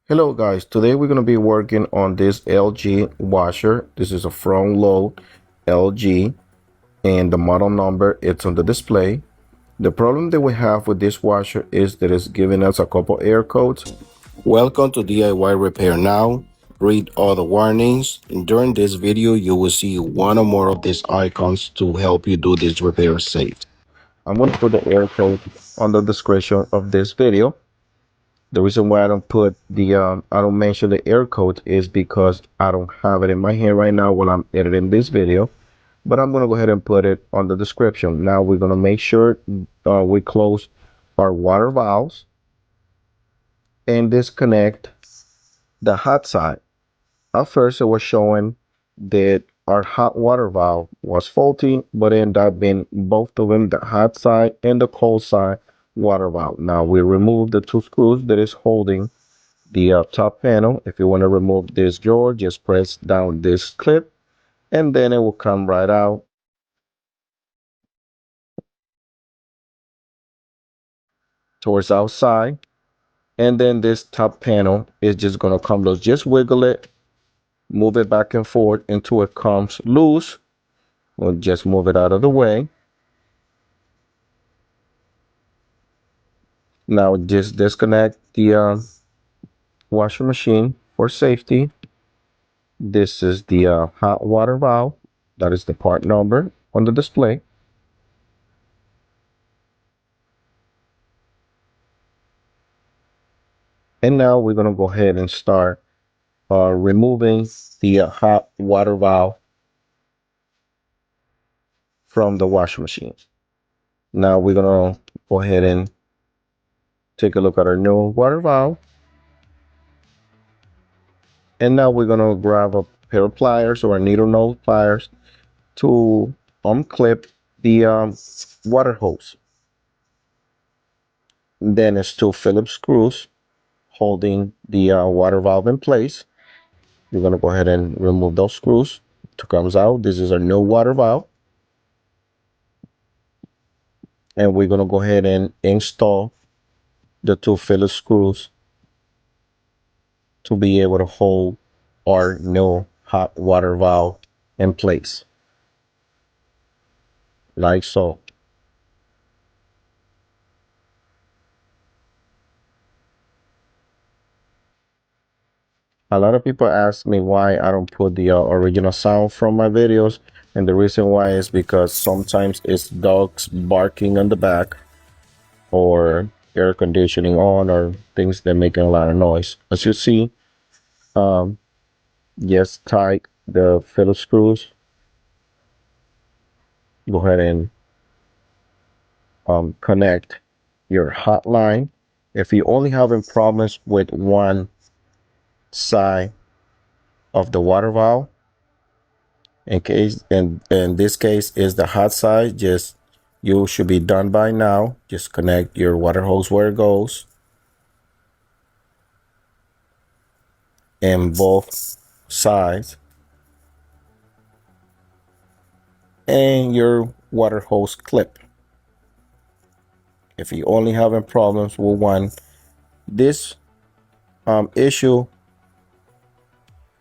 Hello guys, today we're going to be working on this LG washer. This is a front load LG and the model number it's on the display. The problem that we have with this washer is that it's giving us a couple error codes. Welcome to DIY Repair Now. Read all the warnings, and during this video you will see one or more of these icons to help you do this repair safe. I'm going to put the error code on the description of this video. The reason why I don't mention the error code is because I don't have it in my hand right now while I'm editing this video, but I'm gonna go ahead and put it on the description. Now we're gonna make sure we close our water valves and disconnect the hot side. At first it was showing that our hot water valve was faulty, but ended up being both of them, the hot side and the cold side water valve. Now we remove the two screws that is holding the top panel. If you want to remove this drawer, just press down this clip and then it will come right out. Towards outside, and then this top panel is just going to come loose. Just wiggle it, move it back and forth until it comes loose. We'll just move it out of the way. Now just disconnect the washer machine for safety. This is the hot water valve. That is the part number on the display. And now we're going to go ahead and start removing the hot water valve from the washing machine. Now we're going to go ahead and take a look at our new water valve. And now we're going to grab a pair of pliers or a needle nose pliers to unclip the water hose. Then it's two Phillips screws holding the water valve in place. We're going to go ahead and remove those screws. Two comes out. This is our new water valve. And we're going to go ahead and install the two Phillips screws to be able to hold our new hot water valve in place, like so. A lot of people ask me why I don't put the original sound from my videos, and the reason why is because sometimes it's dogs barking on the back or air conditioning on or things that making a lot of noise. As you see, just tight the Phillips screws. Go ahead and connect your hot line. If you're only having problems with one side of the water valve, in this case is the hot side, just you should be done by now. Just connect your water hose where it goes in both sides, and your water hose clip. If you're only having problems with one, this issue.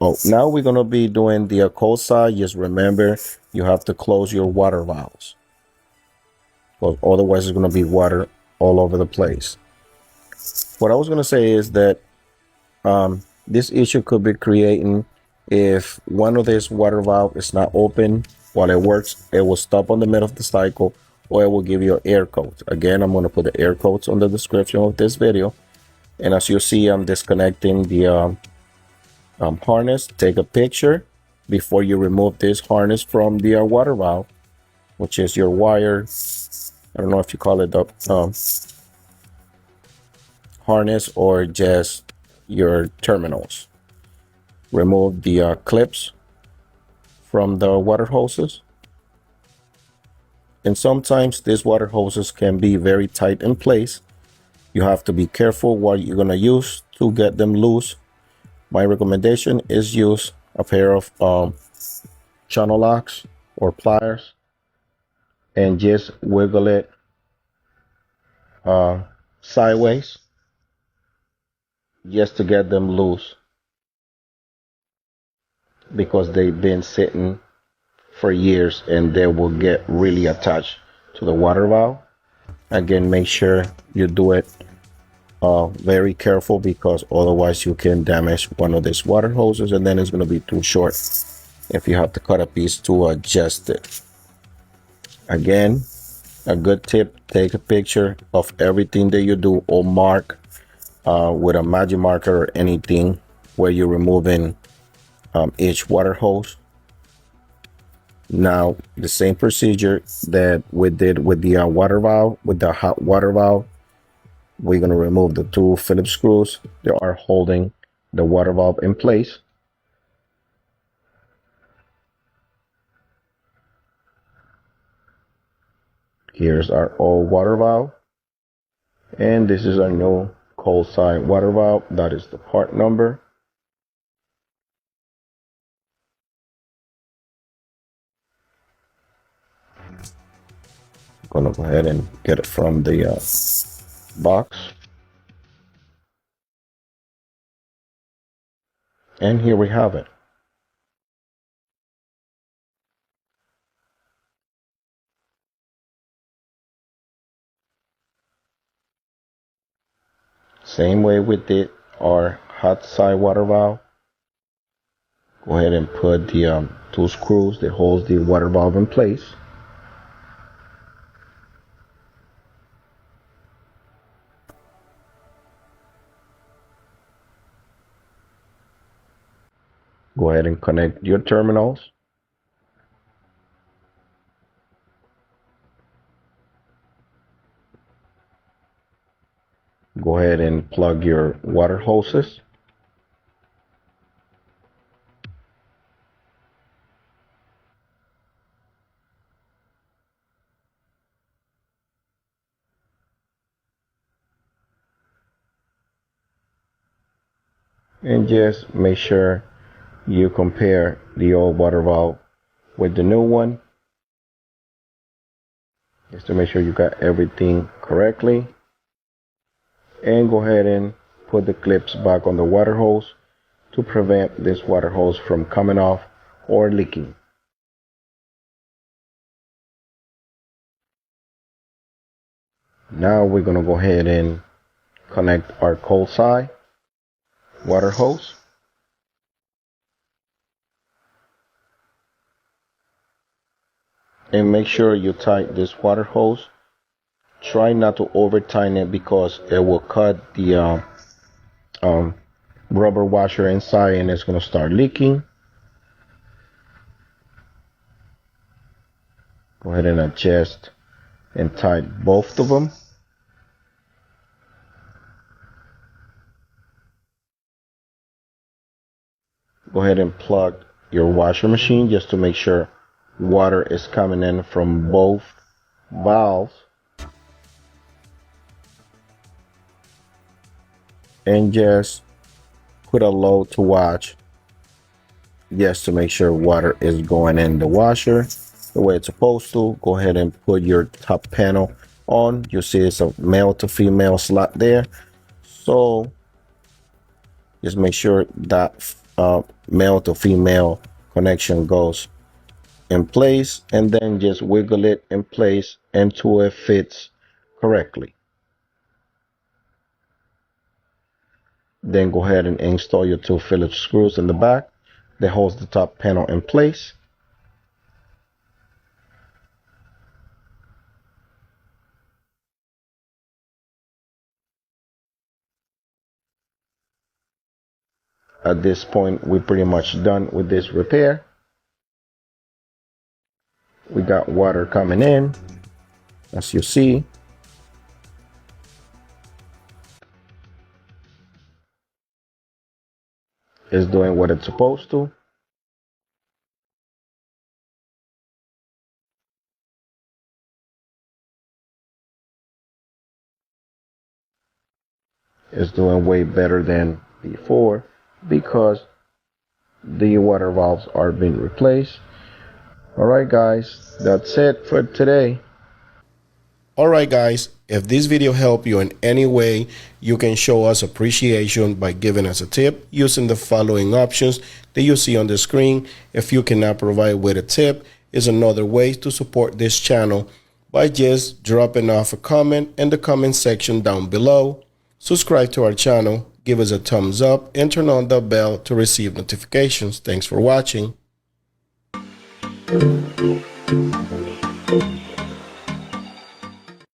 Oh, now we're going to be doing the cold side. Just remember, you have to close your water valves, well, otherwise it's going to be water all over the place. What I was going to say is that this issue could be creating if one of these water valve is not open while it works. It will stop on the middle of the cycle, or it will give you an error code. Again, I'm going to put the error codes on the description of this video. And as you see, I'm disconnecting the harness. Take a picture before you remove this harness from the water valve, which is your wire. I don't know if you call it the harness or just your terminals. Remove the clips from the water hoses. And sometimes these water hoses can be very tight in place. You have to be careful what you're going to use to get them loose. My recommendation is use a pair of channel locks or pliers and just wiggle it sideways just to get them loose because they've been sitting for years and they will get really attached to the water valve. Again, make sure you do it very careful because otherwise you can damage one of these water hoses and then it's going to be too short if you have to cut a piece to adjust it. Again, a good tip, take a picture of everything that you do or mark with a magic marker or anything where you're removing each water hose. Now, the same procedure that we did with the water valve, with the hot water valve, we're going to remove the two Phillips screws that are holding the water valve in place. Here's our old water valve. And this is our new cold side water valve. That is the part number. I'm gonna go ahead and get it from the box. And here we have it. Same way we did our hot side water valve. Go ahead and put the two screws that holds the water valve in place. Go ahead and connect your terminals. Go ahead and plug your water hoses. And just make sure you compare the old water valve with the new one, just to make sure you got everything correctly. And go ahead and put the clips back on the water hose to prevent this water hose from coming off or leaking. Now we're going to go ahead and connect our cold side water hose. And make sure you tighten this water hose. Try not to over tighten it because it will cut the rubber washer inside and it's going to start leaking. Go ahead and adjust and tighten both of them. Go ahead and plug your washer machine just to make sure water is coming in from both valves. And just put a load to watch just to make sure water is going in the washer the way it's supposed to. Go ahead and put your top panel on. You see it's a male to female slot there, so just make sure that male to female connection goes in place, and then just wiggle it in place until it fits correctly. Then go ahead and install your two Phillips screws in the back that holds the top panel in place. At this point, we're pretty much done with this repair. We got water coming in, as you see. It's doing what it's supposed to. It's doing way better than before because the water valves are being replaced. Alright guys, that's it for today. Alright guys, if this video helped you in any way, you can show us appreciation by giving us a tip using the following options that you see on the screen. If you cannot provide with a tip, is another way to support this channel by just dropping off a comment in the comment section down below. Subscribe to our channel, give us a thumbs up, and turn on the bell to receive notifications. Thanks for watching.